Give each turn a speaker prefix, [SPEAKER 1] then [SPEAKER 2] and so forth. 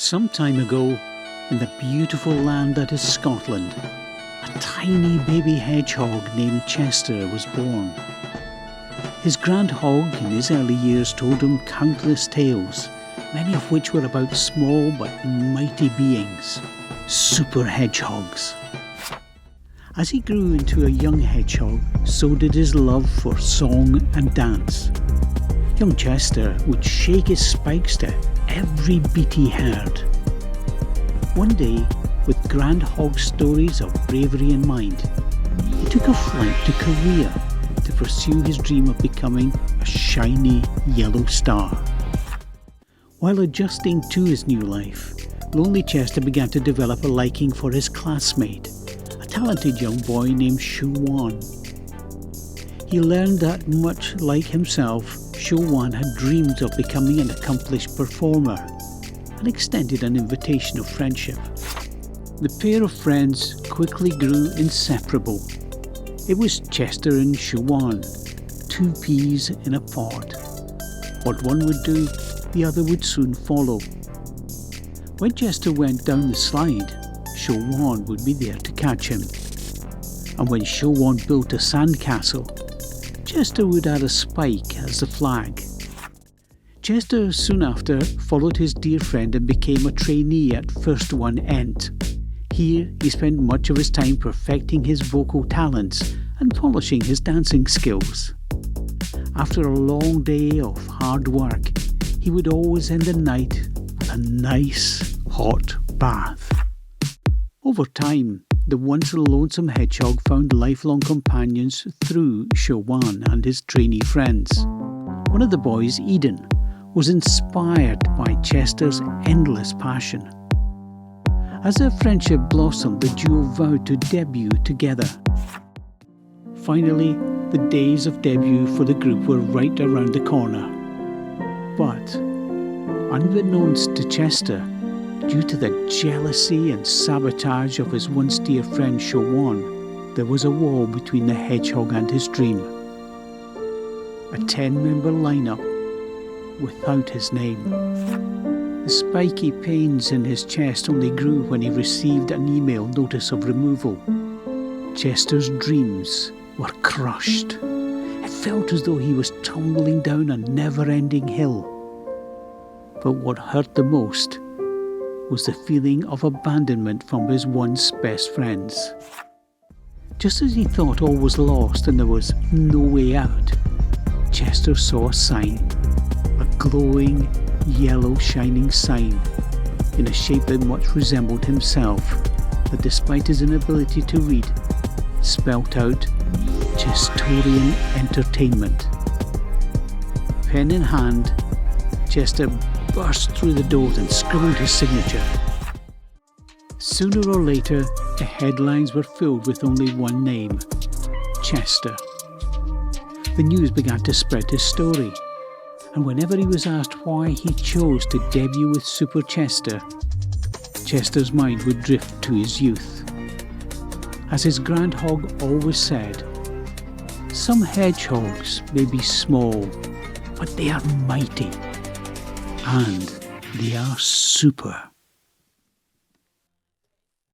[SPEAKER 1] Some time ago, in the beautiful land that is Scotland, a tiny baby hedgehog named Chester was born. His grand hog in his early years told him countless tales, many of which were about small but mighty beings, super hedgehogs. As he grew into a young hedgehog, so did his love for song and dance. Young Chester would shake his spikes to every beat he heard. One day, with grand hog stories of bravery in mind, he took a flight to Korea to pursue his dream of becoming a shiny yellow star. While adjusting to his new life, lonely Chester began to develop a liking for his classmate, a talented young boy named Shu-Wan. He learned that, much like himself, Shu-Wan had dreams of becoming an accomplished performer and extended an invitation of friendship. The pair of friends quickly grew inseparable. It was Chester and Shu-Wan, two peas in a pod. What one would do, the other would soon follow. When Chester went down the slide, Shu-Wan would be there to catch him. And when Shu-Wan built a sandcastle, Chester would add a spike as the flag. Chester soon after followed his dear friend and became a trainee at First One Ent. Here he spent much of his time perfecting his vocal talents and polishing his dancing skills. After a long day of hard work, he would always end the night with a nice hot bath. Over time, the once lonesome hedgehog found lifelong companions through Shu-Wan and his trainee friends. One of the boys, Eden, was inspired by Chester's endless passion. As their friendship blossomed, the duo vowed to debut together. Finally, the days of debut for the group were right around the corner. But, unbeknownst to Chester, due to the jealousy and sabotage of his once dear friend Shu-Wan, there was a wall between the hedgehog and his dream. A 10-member lineup without his name. The spiky pains in his chest only grew when he received an email notice of removal. Chester's dreams were crushed. It felt as though he was tumbling down a never-ending hill. But what hurt the most was the feeling of abandonment from his once best friends. Just as he thought all was lost and there was no way out, Chester saw a sign, a glowing, yellow shining sign in a shape that much resembled himself, that despite his inability to read, spelt out Chestorian Entertainment. Pen in hand, Chester burst through the door and scribbled his signature. Sooner or later, the headlines were filled with only one name, Chester. The news began to spread his story, and whenever he was asked why he chose to debut with Super Chester, Chester's mind would drift to his youth. As his grand hog always said, "Some hedgehogs may be small, but they are mighty. And they are super."